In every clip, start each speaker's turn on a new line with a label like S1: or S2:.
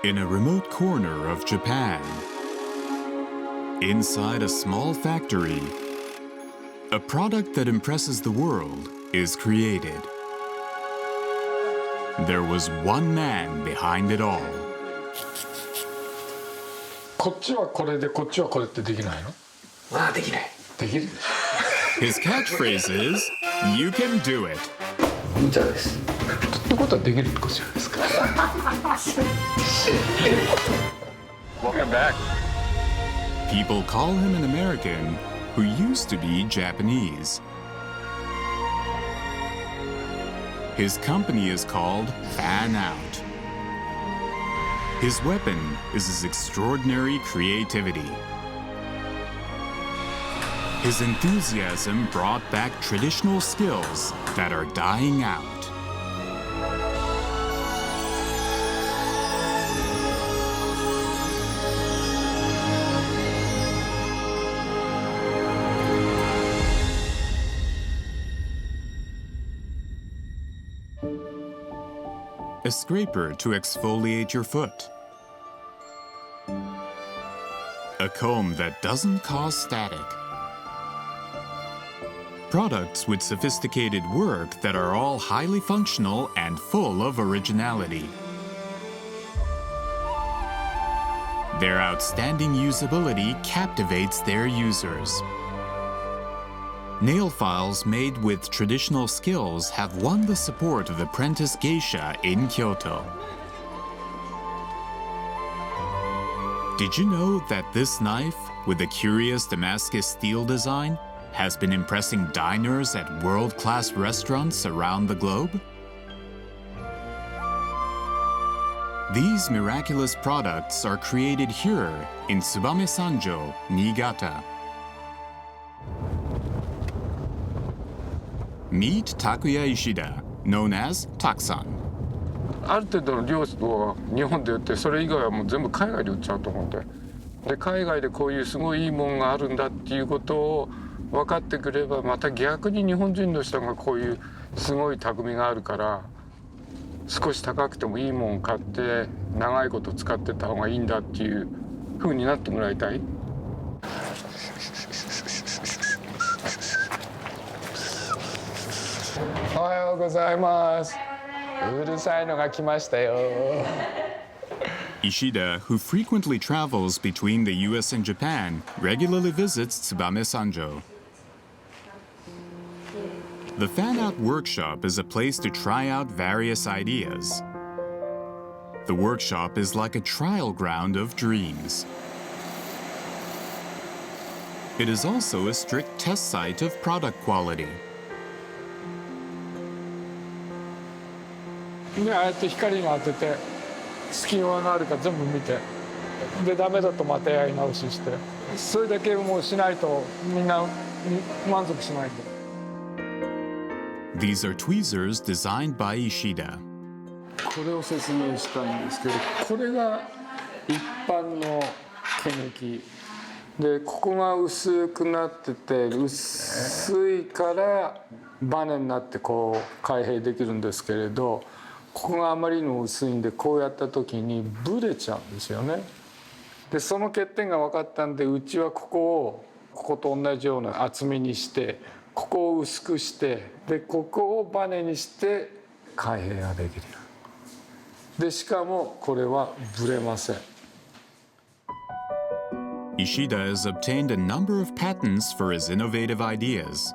S1: In a remote corner of Japan, inside a small factory, a product that impresses the world is created. There was one man behind it all.
S2: こっちはこれでこっちはこれってできないの？
S3: まあできない。
S2: できる。
S1: His catchphrase is, "You can do it."
S3: 無茶です。
S2: ってことはできるってことじゃないですか。Welcome back.
S1: People call him an American who used to be Japanese. His company is called Fan Out. His weapon is his extraordinary creativity. His enthusiasm brought back traditional skills that are dying out. A scraper to exfoliate your foot. A comb that doesn't cause static. Products with sophisticated work that are all highly functional and full of originality. Their outstanding usability captivates their users. Nail files made with traditional skills have won the support of apprentice geisha in Kyoto. Did you know that this knife, with a curious Damascus steel design, has been impressing diners at world-class restaurants around the globe? These miraculous products are created here in Tsubame Sanjo, Niigata. Meet Takuya Ishida, known as Tak-san.
S2: ある程度の量を日本で売ってそれ以外はもう全部海外で売っちゃうと思うんで。で海外でこういうすごいいいもんがあるんだっていうことを分かってくればまた逆に日本人の人がこういうすごい匠があるから少し高くてもいいもん買って長いこと使ってた方がいいんだっていう風になってもらいたい。おはようございます。うるさいのが来ましたよ。
S1: Ishida, who frequently travels between the US and Japan, regularly visits Tsubame Sanjo. The Fan Out Workshop is a place to try out various ideas. The workshop is like a trial ground of dreams. It is also a strict test site of product quality.
S2: でああやって光に当てて隙間があるか全部見てでダメだとまたやり直ししてそれだけもうしないとみんな満足しないんで。
S1: These are tweezers designed by Ishida.
S2: これを説明したいんですけどこれが一般の毛抜きでここが薄くなってて薄いからバネになってこう開閉できるんですけれどここがあまりにも薄いんでこうやった時にブレちゃうんですよね。でその欠点が分かったんでうちはここと同じような厚みにしてここを薄くしてでここをバネにして開閉ができる。でしかもこれはブレません。
S1: Ishida has obtained a number of patents for his innovative ideas.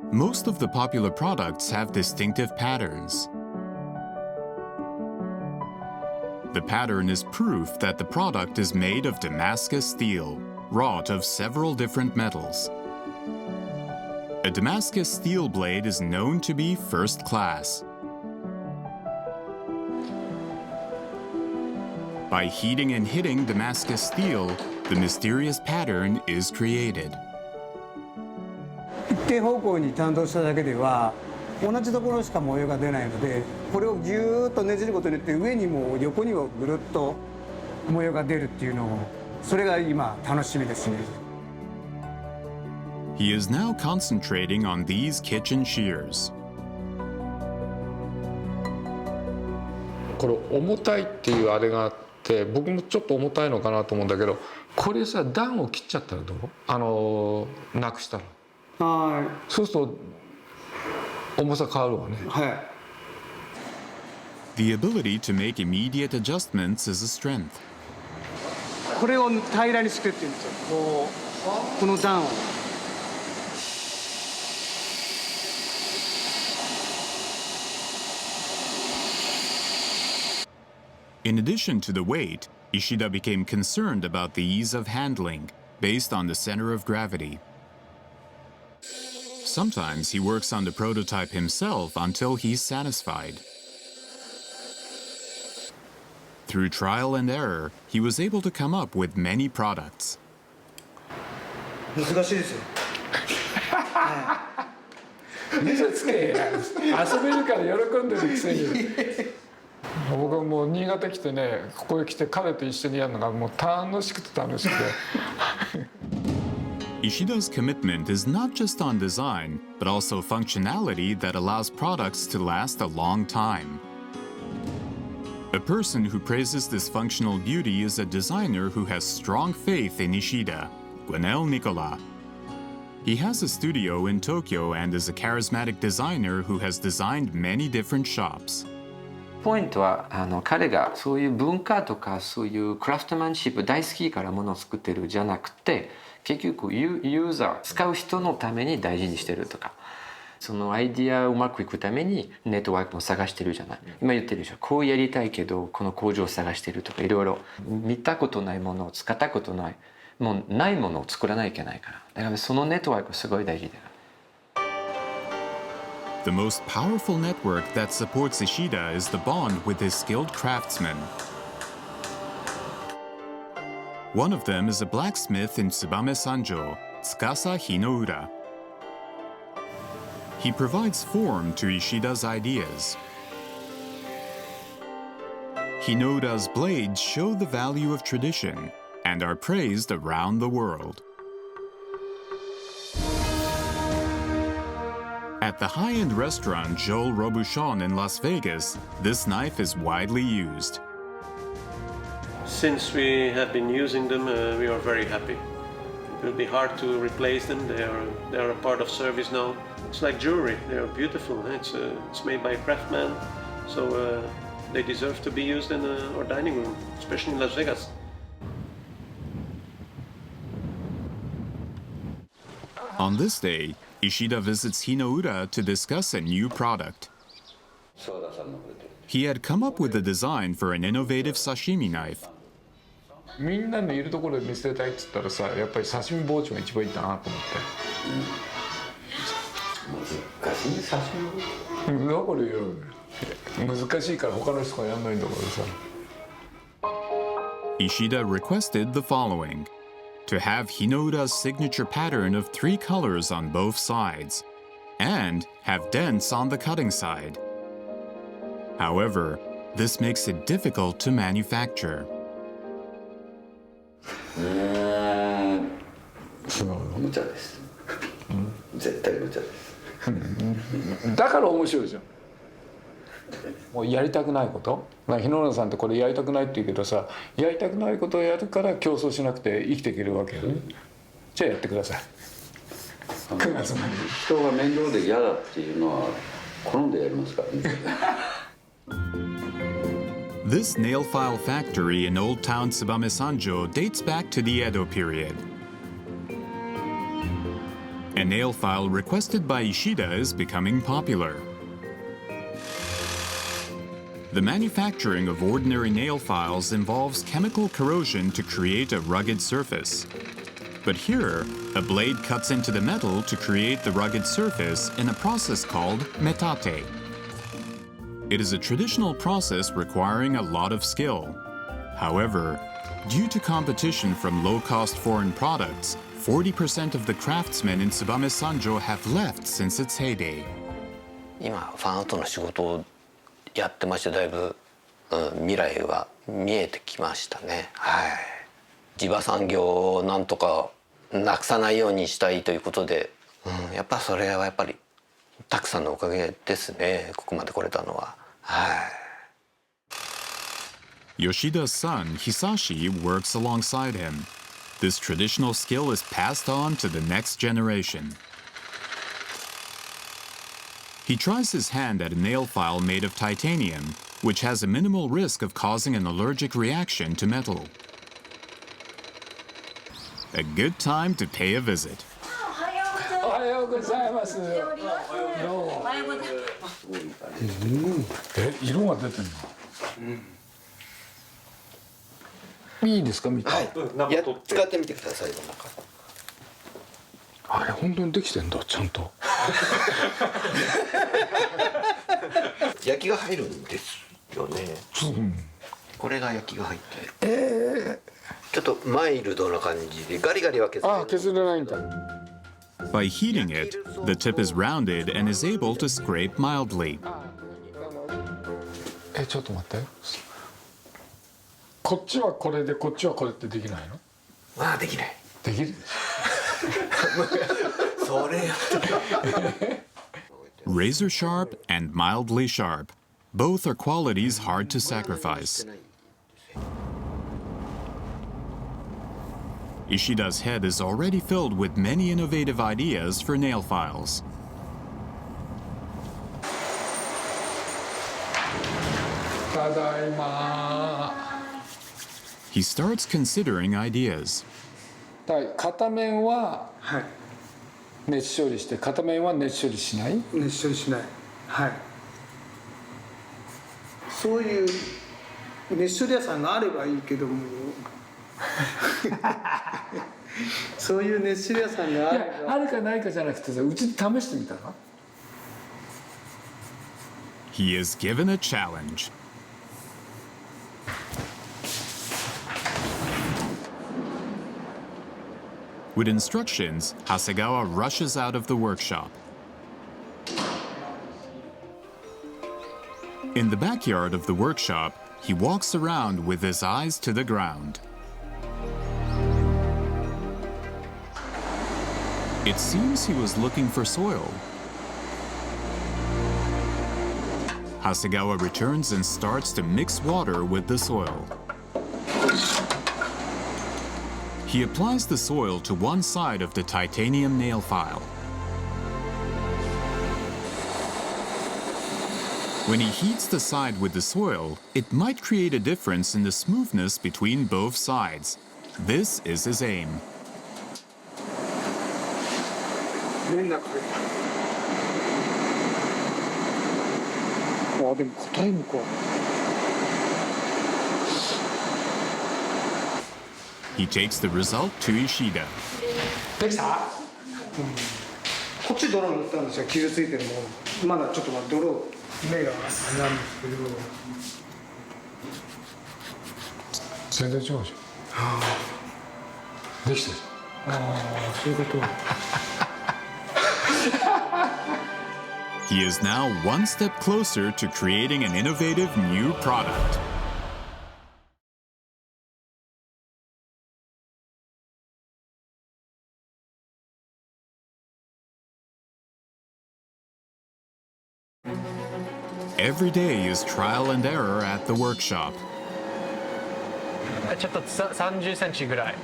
S1: Most of the popular products have distinctive patterns. The pattern is proof that the product is made of Damascus steel, wrought of several different metals. A Damascus steel blade is known to be first class. By heating and hitting Damascus steel, the mysterious pattern is created.
S4: 一定方向に担当しただけでは同じところしか模様が出ないのでこれをギューッとねじることによって上にも横にもぐるっと模様が出るっていうのをそれが今楽しみですね。
S1: He is now concentrating on these kitchen shears.
S2: これ重たいっていうあれがあって、僕もちょっと重たいのかなと思うんだけど、これさ段を切っちゃったらどう？なくしたら。
S4: は
S2: そうすると重さ変わるわね。
S4: いはい。
S1: The ability to make immediate adjustments is a strength.
S4: これを平らにしてって言うんですよ。この段を。
S1: In addition to the weight, Ishida became concerned about the ease of handling, based on the center of gravity. Sometimes he works on the prototype himself until he's satisfied. Through trial and error, he was able to come up with many products.
S4: 難しいですよ。
S2: 嘘つけ。遊べるから喜んでるくせに。僕はもう新潟来てね、ここへ来て彼と一緒にやるのがもう楽しくて楽しくて。
S1: Ishida's commitment is not just on design, but also functionality that allows products to last a long time. A person who praises this functional beauty is a designer who has strong faith in Ishida, Gwenel Nicola. He has a studio in Tokyo and is a charismatic designer who has designed many different shops.
S3: ポイントは彼がそういう文化とかそういうクラフトマンシップ大好きからものを作ってるじゃなくて、結局ユーザー使う人のために大事にしてるとか、そのアイディアうまくいくためにネットワークも探してるじゃない。今言ってるでしょ、こうやりたいけどこの工場を探してるとか、いろいろ見たことないものを使ったことない、もうないものを作らないといけないから、だからそのネットワークすごい大事だから。
S1: The most powerful network that supports Ishida is the bond with his skilled craftsmen. One of them is a blacksmith in Tsubame Sanjo, Tsukasa Hinoura. He provides form to Ishida's ideas. Hinoura's blades show the value of tradition and are praised around the world. At the high-end restaurant Joel Robuchon in Las Vegas, this knife is widely used.
S5: Since we have been using them, we are very happy. It will be hard to replace them. They are a part of service now. It's like jewelry. They are beautiful. It's made by a craftsman, so they deserve to be used in our dining room, especially in Las Vegas.
S1: On this day, Ishida visits Hinoura to discuss a new product. He had come up with a design for an innovative sashimi knife.
S2: みんなのいるところで見せたいっつったらさ、やっぱり刺身包丁が一番いいかなと思って。
S3: 難しい刺身。
S2: だからよ、難しいから他の人がやんないんだからさ。
S1: Ishida requested the following: to have Hinoura's signature pattern of 3 colors on both sides, and have dents on the cutting side. However, this makes it difficult to manufacture.
S3: 無茶です。絶対無茶です。
S2: だから面白いじゃん。もうやりたくないこと、日野浦さんってこれやりたくないって言うけどさ、やりたくないことをやるから競争しなくて生きていけるわけよね。じゃあやってください。9月まで。
S3: 人が面倒で嫌だっていうのは好んでやりますからね。
S1: This nail file factory in Old Town Tsubame Sanjo dates back to the Edo period. A nail file requested by Ishida is becoming popular. The manufacturing of ordinary nail files involves chemical corrosion to create a rugged surface. But here, a blade cuts into the metal to create the rugged surface in a process called metate. It is a traditional process requiring a lot of skill. However, due to competition from low-cost foreign products, 40% of the craftsmen in Tsubame Sanjo have left since its heyday.
S3: 今ファンアートの仕事をやってまして、だいぶ、未来は見えてきましたね。はい。地場産業をなんとかなくさないようにしたいということで、やっぱそれはやっぱりたくさんのおかげですね。ここまで来れたのは。はい。
S1: Yoshida's son, Hisashi, works alongside him. This traditional skill is passed on to the next generation. He tries his hand at a nail file made of titanium, which has a minimal risk of causing an allergic reaction to metal. A good time to pay a visit.
S2: おはようございます。どうも。色が出てるの。いいですか見て。
S6: はい。使ってみてください。
S2: あれ本当にできてんだちゃんと。
S6: 焼きが入るんですよね。これが焼きが入ってる。ちょっとマイルドな感じでガリガリは削れない。
S2: あ、削れないんだ。
S1: By heating it, the tip is rounded and is able to scrape mildly.
S2: ちょっと待って。こっちはこれでこっちはこれってできないの？
S6: ああ、できない。
S2: できるでしょ。
S6: それや。
S1: Razor sharp and mildly sharp. Both are qualities hard to sacrifice. Ishida's head is already filled with many innovative ideas for nail files.
S2: ただいま。
S1: He starts considering ideas.
S2: 片面は
S4: はい
S2: 熱処理して片面は熱処理しない？
S4: 熱処理しないはいそういう熱処理屋さんがあればいいけどもそういう熱処理屋さんがあれ
S2: いや
S4: ば
S2: あるかないかじゃなくてさうちで試してみたら？
S1: He is given a challenge. With instructions, Hasegawa rushes out of the workshop. In the backyard of the workshop, he walks around with his eyes to the ground. It seems he was looking for soil. Hasegawa returns and starts to mix water with the soil. He applies the soil to one side of the titanium nail file. When he heats the side with the soil, it might create a difference in the smoothness between both sides. This is his aim.
S4: みんなこれあでも硬いのか
S1: He takes the result to Ishida.
S4: できた、こっち泥塗ったんですよ傷ついてるものまだちょっと泥目がなんですけど
S2: 全然違うじゃん。できてる。
S4: ああそういうこと
S1: He is now one step closer to creating an innovative new product. Every day is trial and error at the workshop.
S7: ちょっと30センチぐらい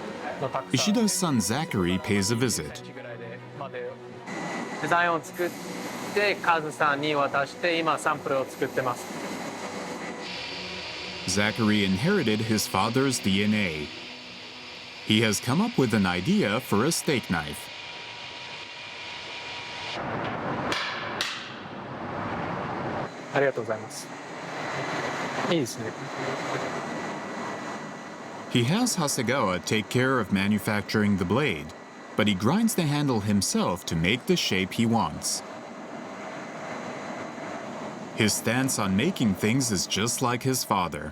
S7: の高さ
S1: Ishida's son Zachary pays a visit.
S7: ぐらいでまでデザインを作ってカズさんに渡して今サンプルを作ってます
S1: Zachary inherited his father's DNA. He has come up with an idea for a steak knife.
S7: ありがとうございますいいですね
S1: He has Hasegawa take care of manufacturing the blade, but he grinds the handle himself to make the shape he wants. His stance on making things is just like his father.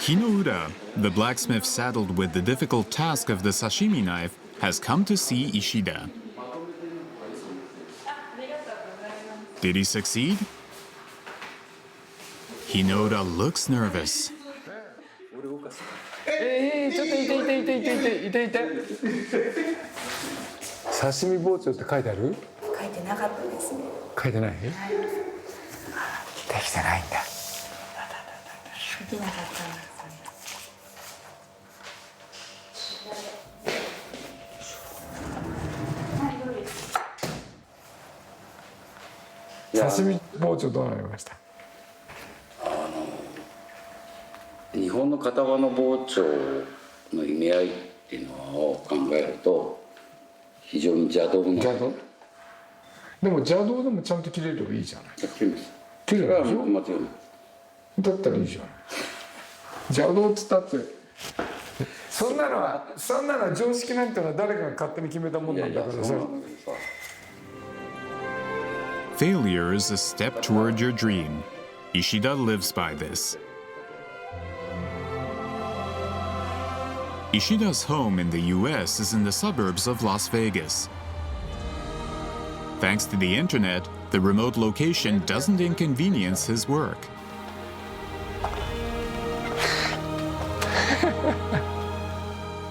S1: Hinoura, the blacksmith saddled with the difficult task of the sashimi knife, has come to see Ishida. Did he succeed? Hinoura looks nervous.
S2: ちょっといて刺身包丁って書いてある？
S8: 書書いてなかったですね。
S2: 書いてない？できてないんだ。
S8: できなかったんですね。
S2: 刺身包丁どうなりました？
S9: 日本の片刃の包丁の意味合いっていうのを考えると非常に邪道な
S2: 邪道？でも邪道でもちゃんと切れればいいじゃない。
S9: 切れます。
S2: 切れるでしょ？
S9: 間違いない。
S2: だったらいいじゃない。邪道っつったってそんなのは常識なんてのは誰かが勝手に決めたもんなんだからさ。
S1: Failure is a step toward your dream. Ishida lives by this. Ishida's home in the US is in the suburbs of Las Vegas. Thanks to the internet, the remote location doesn't inconvenience his work.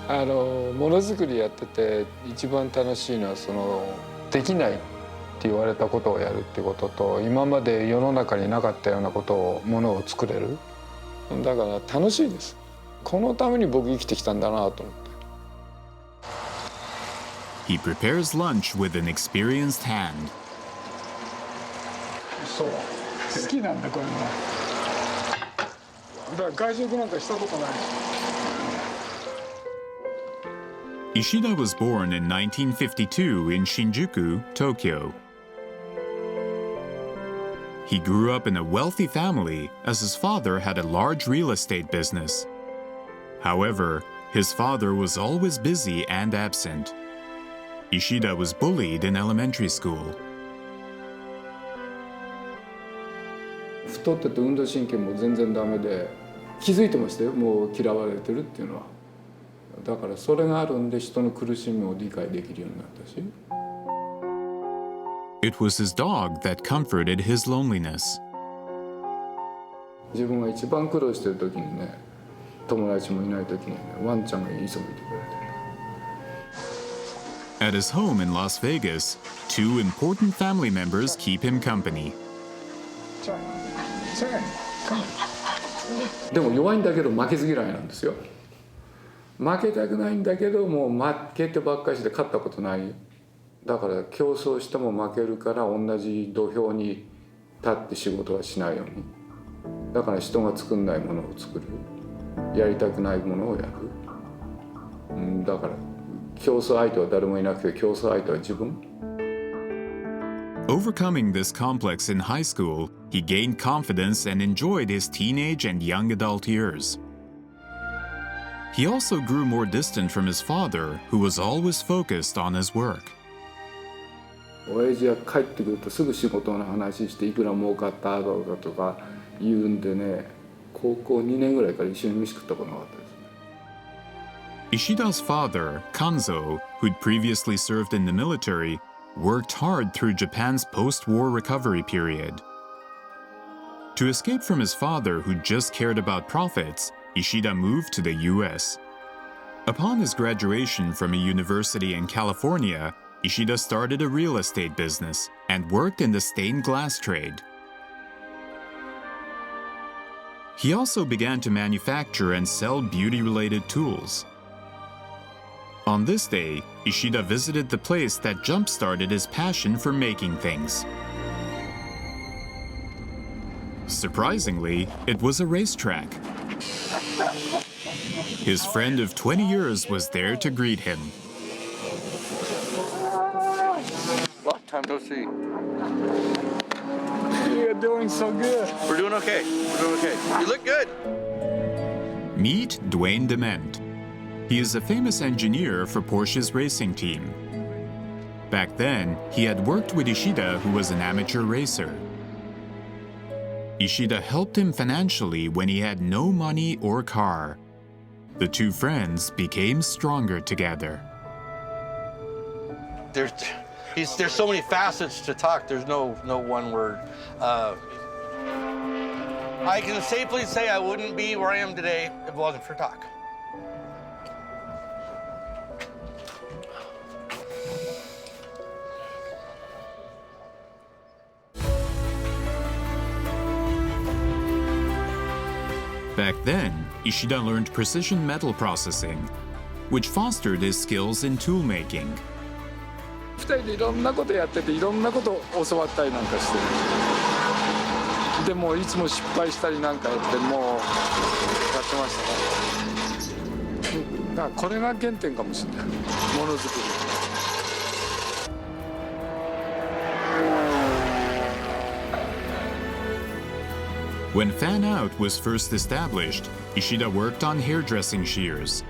S2: ものづくりやってて一番楽しいのはできないって言われたことをやるってことと今まで世の中になかったようなものを作れる。だから楽しいです。このために僕生きてきたんだなと思って。
S1: He prepares lunch with an experienced hand.
S2: そう好きなんだこれが。だから外食なんかしたことないし。
S1: Ishida was born in 1952 in Shinjuku, Tokyo. He grew up in a wealthy family as his father had a large real estate business. However, his father was always busy and absent. Ishida was bullied in elementary school.
S2: 太ってて運動神経も全然ダメで気づいてましたよ。もう嫌われてるっていうのは。だからそれがあるんで人の苦しみを理解できるようになったし。
S1: It was his dog that comforted his loneliness.
S2: 自分が一番苦労してる時にね、友達もいない時にね、ワンちゃんがいつもいてくれて。
S1: At his home in Las Vegas, two important family members keep him company.
S2: でも弱いんだけど負けず嫌いなんですよ。負けたくないんだけどもう負けてばっかりして勝ったことない。だから競争しても負けるから同じ土俵に立って仕事はしないように。だから人が作んないものを作る。やりたくないものをやる。だから競争相手は誰もいなくて競争相手は自分。
S1: Overcoming this complex in high school, he gained confidence and enjoyed his teenage and young adult years. He also grew more distant from his father, who was always focused on his work.
S2: 親父が帰ってくるとすぐ仕事の話していくら儲かっただとか言うんでね、高校2年ぐらいから一緒に飯食ったことなかったですね。
S1: Ishida's father, Kanzo, who'd previously served in the military, worked hard through Japan's post-war recovery period. To escape from his father, who just cared about profits, Ishida moved to the US. Upon his graduation from a university in California, Ishida started a real estate business and worked in the stained glass trade. He also began to manufacture and sell beauty-related tools. On this day, Ishida visited the place that jump-started his passion for making things. Surprisingly, it was a racetrack. His friend of 20 years was there to greet him.
S10: Long time no see.
S2: You're doing so good.
S10: We're doing okay. We're doing okay. You look good.
S1: Meet Dwayne Dement. He is a famous engineer for Porsche's racing team. Back then, he had worked with Ishida, who was an amateur racer. Ishida helped him financially when he had no money or car. The two friends became stronger together.
S10: There's so many facets to talk. There's no one word. I can safely say I wouldn't be where I am today if it wasn't for talk.
S1: Back then, Ishida learned precision metal processing, which fostered his skills in tool making.
S2: 2人でいろんなことやってていろんなことを教わったりなんかしてでもいつも失敗したりなんかやってもうやってましたね。だからこれが原点かもしれないものづくり。
S1: When fan-out was first established, Ishida worked on hairdressing shears.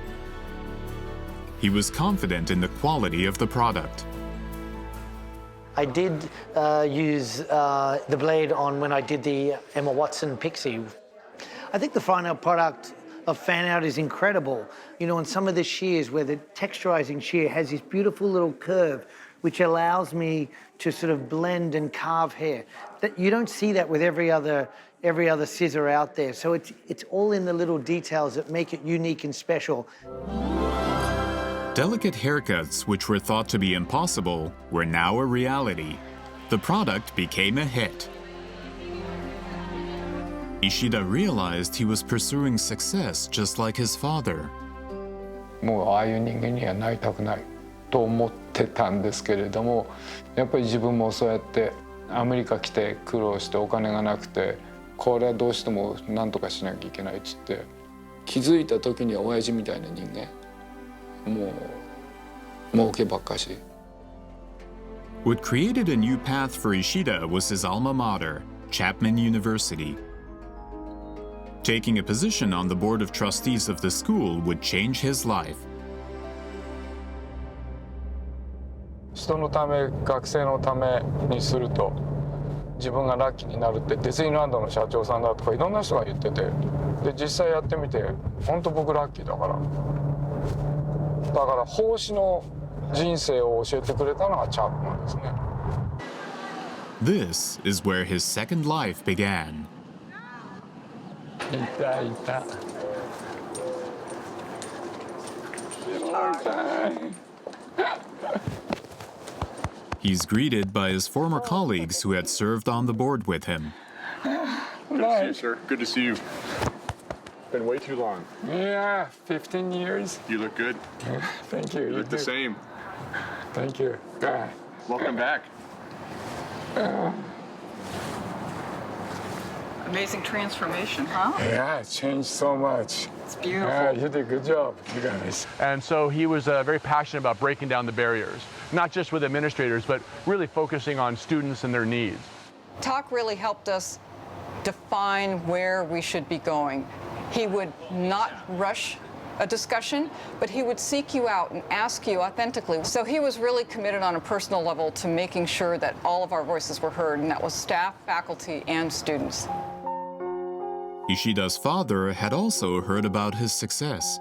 S1: He was confident in the quality of the product.
S11: I did use the blade on when I did the Emma Watson Pixie. I think the final product of fan-out is incredible. You know, on some of the shears where the texturizing shear has this beautiful little curve which allows me to sort of blend and carve hair. That you don't see that with every other scissor out there. So it's all in the little details that make it unique and special.
S1: Delicate haircuts, which were thought to be impossible, were now a reality. The product became a hit. Ishida realized he was pursuing success just like his father.
S2: もうああいう人間にはなりたくないと思ってたんですけれども、やっぱり自分もそうやってアメリカ来て苦労してお金がなくて、これはどうしても何とかしなきゃいけないっつって、気づいた時には親父みたいな人間。もう儲けばっかし。
S1: What created a new path for Ishida was his alma mater, Chapman University. Taking a position on the board of trustees of the school would change his life.
S2: 人のため、学生のためにすると自分がラッキーになるってディズニーランドの社長さんだとかいろんな人が言ってて、で実際やってみて本当僕ラッキーだから。だから奉仕の人生を教えてくれたのがチャップマンですね。
S1: This is where his second life began.
S2: いたいた。
S1: He's greeted by his former colleagues who had served on the board with him.
S12: Good to see you, sir. Good to see you. Been way too long.
S2: Yeah, 15 years.
S12: You look good.
S2: Thank you.
S12: You look the same.
S2: Thank you.
S12: Welcome back.
S13: Amazing transformation, huh?
S2: Yeah, it changed so much.
S13: It's beautiful.
S2: Yeah, you did a good job, you guys.
S10: And so he was very passionate about breaking down the barriers, not just with administrators, but really focusing on students and their needs.
S13: Talk really helped us define where we should be going. He would not rush a discussion, but he would seek you out and ask you authentically. So he was really committed on a personal level to making sure that all of our voices were heard, and that was staff, faculty, and students.
S1: Ishida's father had also heard about his success.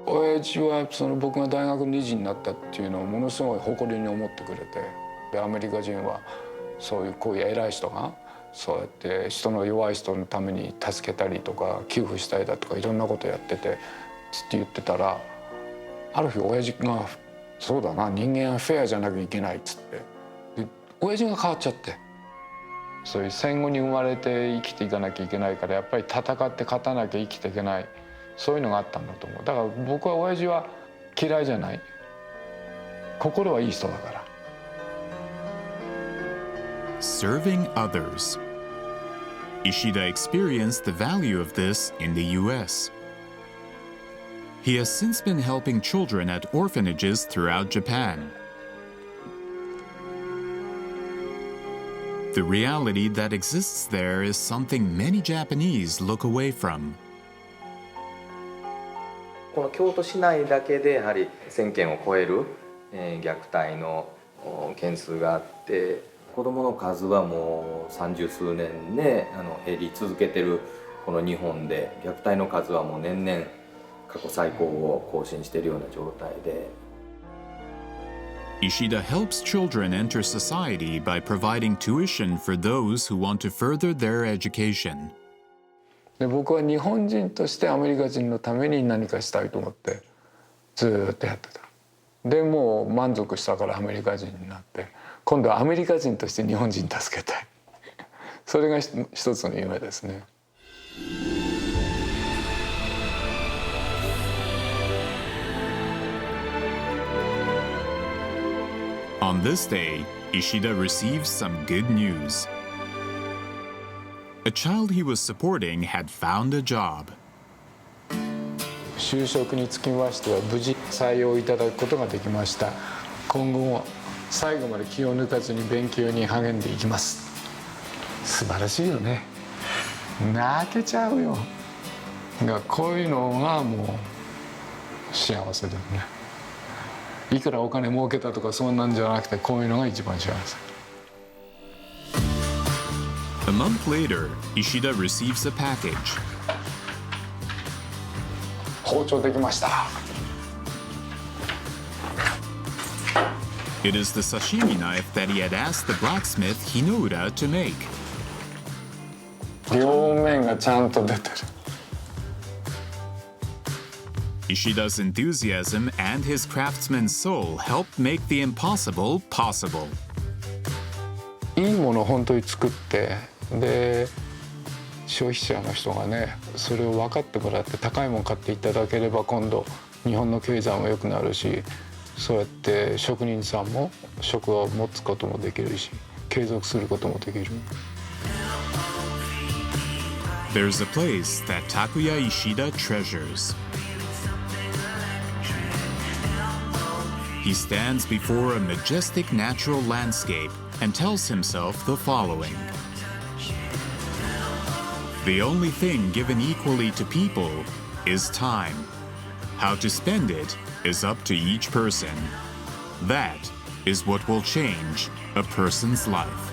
S2: 親父は僕が大学理事になったっていうのをものすごい誇りに思ってくれて、でアメリカ人はそういうこういう偉い人がそうやって人の弱い人のために助けたりとか寄付したりだとかいろんなことやっててつって言ってたら、ある日親父が「そうだな、人間はフェアじゃなきゃいけない」っつってで親父が変わっちゃって、そういう戦後に生まれて生きていかなきゃいけないからやっぱり戦って勝たなきゃ生きていけない、そういうのがあったんだと思う。だから僕は親父は嫌いじゃない、心はいい人だから。
S1: Serving others. Ishida experienced the value of this in the US. He has since been helping children at orphanages throughout Japan. The reality that exists there is something many Japanese look away from.
S14: この京都市内だけでやはり1000件を超える虐待の件数があって、子どもの数はもう30数年で減り続けてるこの日本で、虐待の数はもう年々過去最高を更新しているような状態で。
S1: Ishida helps children enter society by providing tuition for those who want to further their education.
S2: で僕は日本人としてアメリカ人のために何かしたいと思ってずっとやってた。でもう満足したからアメリカ人になって、今度はアメリカ人として日本人助けたい。それが一つの夢ですね。
S1: On this day, Ishida receives some good news. A child he was supporting had found a job.
S2: 就職につきましては無事採用いただくことができました。今後も最後まで気を抜かずに勉強に励んでいきます。素晴らしいよね。泣けちゃうよ。がこういうのがもう幸せだよね。いくらお金儲けたとかそんなんじゃなくてこういうのが一番幸せ。
S1: A month later, Ishida receives a package.
S2: 包丁できました。
S1: It is the sashimi knife that he had asked the blacksmith Hinoura to make.
S2: 両面がちゃんと出てる。
S1: Ishida's enthusiasm and his craftsman's soul helped make the impossible possible.
S2: いいものを本当に作ってで消費者の人がねそれを分かってもらって高いもの買っていただければ今度日本の経済も良くなるしそうやって職人さんも職を持つこともできるし継続することもできる。
S1: There's a place that Takuya Ishida treasures. He stands before a majestic natural landscape and tells himself the following. The only thing given equally to people is time. How to spend it is up to each person. That is what will change a person's life.